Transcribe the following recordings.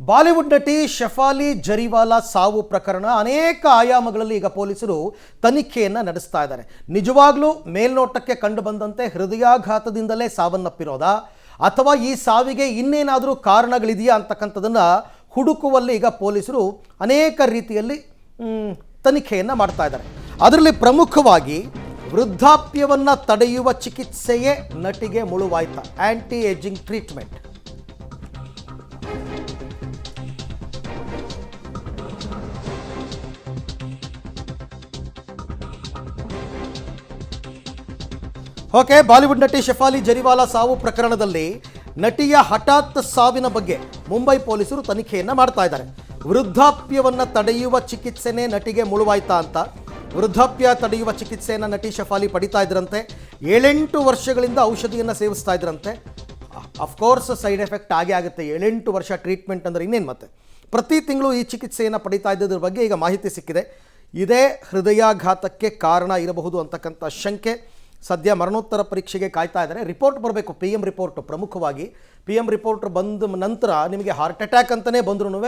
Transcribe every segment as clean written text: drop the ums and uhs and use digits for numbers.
Bollywood ನಟಿ ಶೆಫಾಲಿ ಜರಿವಾಲಾ ಸಾವು ಪ್ರಕರಣ ಅನೇಕ ಆಯಾಮಗಳಲ್ಲಿ ಈಗ ಪೊಲೀಸರು ತನಿಖೆಯನ್ನು ನಡೆಸ್ತಾ ಇದ್ದಾರೆ. ನಿಜವಾಗ್ಲೂ ಮೇಲ್ನೋಟಕ್ಕೆ ಕಂಡು ಬಂದಂತೆ ಹೃದಯಾಘಾತದಿಂದಲೇ ಸಾವನ್ನಪ್ಪಿರೋದಾ ಅಥವಾ ಈ ಸಾವಿಗೆ ಇನ್ನೇನಾದರೂ ಕಾರಣಗಳಿದೆಯಾ ಅಂತಕ್ಕಂಥದ್ದನ್ನು ಹುಡುಕುವಲ್ಲಿ ಈಗ ಪೊಲೀಸರು ಅನೇಕ ರೀತಿಯಲ್ಲಿ ತನಿಖೆಯನ್ನು ಮಾಡ್ತಾ ಇದ್ದಾರೆ. ಅದರಲ್ಲಿ ಪ್ರಮುಖವಾಗಿ ವೃದ್ಧಾಪ್ಯವನ್ನು ತಡೆಯುವ ಚಿಕಿತ್ಸೆಯೇ ನಟಿಗೆ ಮುಳುವಾಯ್ತಾ, anti ageing treatment. Okay, Bollywood ನಟಿ ಶೆಫಾಲಿ ಜರಿವಾಲಾ ಸಾವು ಪ್ರಕರಣದಲ್ಲಿ ನಟಿಯ ಹಠಾತ್ ಸಾವಿನ ಬಗ್ಗೆ ಮುಂಬೈ ಪೊಲೀಸರು ತನಿಖೆಯನ್ನು ಮಾಡ್ತಾ ಇದ್ದಾರೆ. ವೃದ್ಧಾಪ್ಯವನ್ನು ತಡೆಯುವ ಚಿಕಿತ್ಸೆನೇ ನಟಿಗೆ ಮುಳುವಾಯ್ತಾ ಅಂತ. ವೃದ್ಧಾಪ್ಯ ತಡೆಯುವ ಚಿಕಿತ್ಸೆಯನ್ನು ನಟಿ ಶೆಫಾಲಿ ಪಡಿತಾ ಇದ್ರಂತೆ. 7-8 ವರ್ಷಗಳಿಂದ ಔಷಧಿಯನ್ನು ಸೇವಿಸ್ತಾ ಇದ್ರಂತೆ. ಅಫ್ಕೋರ್ಸ್ ಸೈಡ್ ಎಫೆಕ್ಟ್ ಆಗೇ ಆಗುತ್ತೆ. 7-8 ವರ್ಷ ಟ್ರೀಟ್ಮೆಂಟ್ ಅಂದರೆ ಇನ್ನೇನು. ಮತ್ತೆ ಪ್ರತಿ ತಿಂಗಳು ಈ ಚಿಕಿತ್ಸೆಯನ್ನು ಪಡಿತಾ ಇದ್ದದ್ರ ಬಗ್ಗೆ ಈಗ ಮಾಹಿತಿ ಸಿಕ್ಕಿದೆ. ಇದೇ ಹೃದಯಾಘಾತಕ್ಕೆ ಕಾರಣ ಇರಬಹುದು ಅಂತಕ್ಕಂಥ ಶಂಕೆ. ಸದ್ಯ ಮರಣೋತ್ತರ ಪರೀಕ್ಷೆಗೆ ಕಾಯ್ತಾ ಇದ್ದಾರೆ. ರಿಪೋರ್ಟ್ ಬರಬೇಕು, PM ರಿಪೋರ್ಟ್. ಪ್ರಮುಖವಾಗಿ PM ರಿಪೋರ್ಟ್ ಬಂದ ನಂತರ ನಿಮಗೆ ಹಾರ್ಟ್ ಅಟ್ಯಾಕ್ ಅಂತಲೇ ಬಂದ್ರೂ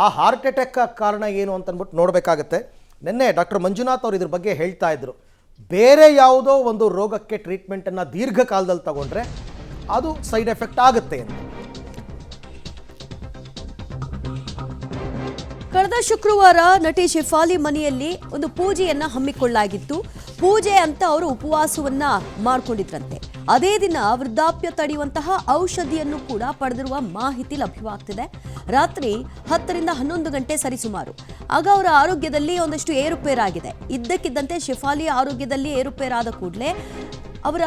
ಆ ಹಾರ್ಟ್ ಅಟ್ಯಾಕ್ ಕಾರಣ ಏನು ಅಂತಂದ್ಬಿಟ್ಟು ನೋಡಬೇಕಾಗತ್ತೆ. ನಿನ್ನೆ ಡಾಕ್ಟರ್ ಮಂಜುನಾಥ್ ಅವರು ಇದ್ರ ಬಗ್ಗೆ ಹೇಳ್ತಾ ಇದ್ರು, ಬೇರೆ ಯಾವುದೋ ಒಂದು ರೋಗಕ್ಕೆ ಟ್ರೀಟ್ಮೆಂಟನ್ನು ದೀರ್ಘಕಾಲದಲ್ಲಿ ತಗೊಂಡ್ರೆ ಅದು ಸೈಡ್ ಎಫೆಕ್ಟ್ ಆಗುತ್ತೆ ಅಂತ. ಕಳೆದ ಶುಕ್ರವಾರ ನಟಿ ಶೆಫಾಲಿ ಮನೆಯಲ್ಲಿ ಒಂದು ಪೂಜೆಯನ್ನ ಹಮ್ಮಿಕೊಳ್ಳಲಾಗಿತ್ತು. ಪೂಜೆ ಅಂತ ಅವರು ಉಪವಾಸವನ್ನ ಮಾಡಿಕೊಂಡಿದ್ರಂತೆ. ಅದೇ ದಿನ ವೃದ್ಧಾಪ್ಯ ತಡೆಯುವಂತಹ ಔಷಧಿಯನ್ನು ಕೂಡ ಪಡೆದಿರುವ ಮಾಹಿತಿ ಲಭ್ಯವಾಗ್ತಿದೆ. ರಾತ್ರಿ 10ರಿಂದ 11 ಗಂಟೆ ಸರಿಸುಮಾರು ಆಗ ಅವರ ಆರೋಗ್ಯದಲ್ಲಿ ಒಂದಷ್ಟು ಏರುಪೇರಾಗಿದೆ. ಇದ್ದಕ್ಕಿದ್ದಂತೆ ಶೆಫಾಲಿ ಆರೋಗ್ಯದಲ್ಲಿ ಏರುಪೇರಾದ ಕೂಡಲೇ ಅವರ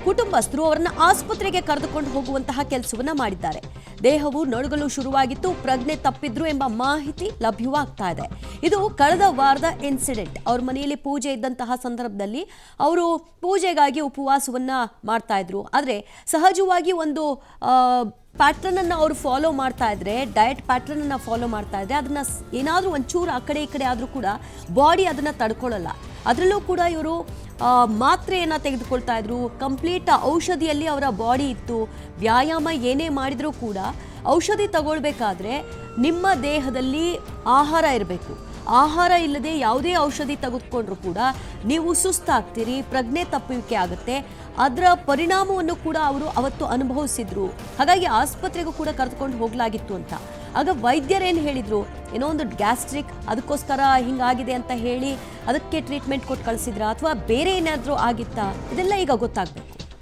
ಕುಟುಂಬಸ್ಥರು ಅವರನ್ನ ಆಸ್ಪತ್ರೆಗೆ ಕರೆದುಕೊಂಡು ಹೋಗುವಂತಹ ಕೆಲಸವನ್ನ ಮಾಡಿದ್ದಾರೆ. ದೇಹವು ನಡುಗಲು ಶುರುವಾಗಿತ್ತು, ಪ್ರಜ್ಞೆ ತಪ್ಪಿದ್ರು ಎಂಬ ಮಾಹಿತಿ ಲಭ್ಯವಾಗ್ತಾ ಇದೆ. ಇದು ಕಳೆದ ವಾರದ ಇನ್ಸಿಡೆಂಟ್. ಅವ್ರ ಮನೆಯಲ್ಲಿ ಪೂಜೆ ಇದ್ದಂತಹ ಸಂದರ್ಭದಲ್ಲಿ ಅವರು ಪೂಜೆಗಾಗಿ ಉಪವಾಸವನ್ನ ಮಾಡ್ತಾ ಇದ್ರು. ಆದರೆ ಸಹಜವಾಗಿ ಒಂದು ಪ್ಯಾಟ್ರನ್ ಅನ್ನು ಅವರು ಫಾಲೋ ಮಾಡ್ತಾ ಇದ್ರೆ, ಡಯಟ್ ಪ್ಯಾಟ್ರನ್ ಅನ್ನು ಫಾಲೋ ಮಾಡ್ತಾ ಇದ್ರೆ, ಅದನ್ನ ಏನಾದರೂ ಒಂಚೂರು ಆ ಕಡೆ ಈ ಕಡೆ ಆದರೂ ಕೂಡ ಬಾಡಿ ಅದನ್ನ ತಡ್ಕೊಳ್ಳಲ್ಲ. ಅದರಲ್ಲೂ ಕೂಡ ಇವರು ಮಾತ್ರೆಯನ್ನು ತೆಗೆದುಕೊಳ್ತಾ ಇದ್ರು. ಕಂಪ್ಲೀಟ್ ಔಷಧಿಯಲ್ಲಿ ಅವರ ಬಾಡಿ ಇತ್ತು. ವ್ಯಾಯಾಮ ಏನೇ ಮಾಡಿದರೂ ಕೂಡ ಔಷಧಿ ತಗೊಳ್ಬೇಕಾದ್ರೆ ನಿಮ್ಮ ದೇಹದಲ್ಲಿ ಆಹಾರ ಇರಬೇಕು. ಆಹಾರ ಇಲ್ಲದೆ ಯಾವುದೇ ಔಷಧಿ ತೆಗೆದುಕೊಂಡ್ರೂ ಕೂಡ ನೀವು ಸುಸ್ತಾಗ್ತೀರಿ, ಪ್ರಜ್ಞೆ ತಪ್ಪುವಿಕೆ ಆಗುತ್ತೆ. ಅದರ ಪರಿಣಾಮವನ್ನು ಕೂಡ ಅವರು ಅವತ್ತು ಅನುಭವಿಸಿದ್ರು. ಹಾಗಾಗಿ ಆಸ್ಪತ್ರೆಗೂ ಕೂಡ ಕರೆದುಕೊಂಡು ಹೋಗಲಾಗಿತ್ತು ಅಂತ. ಆಗ ವೈದ್ಯರೇನು ಹೇಳಿದ್ರು, ಏನೋ ಒಂದು ಗ್ಯಾಸ್ಟ್ರಿಕ್, ಅದಕ್ಕೋಸ್ಕರ ಹಿಂಗಾಗಿದೆ ಅಂತ ಹೇಳಿ ಅದಕ್ಕೆ ಟ್ರೀಟ್ಮೆಂಟ್ ಕೊಟ್ಟು ಕಳಿಸಿದ್ರಾ ಅಥವಾ ಬೇರೆ ಏನಾದರೂ ಆಗಿತ್ತಾ, ಇದೆಲ್ಲ ಈಗ ಗೊತ್ತಾಗಬೇಕು.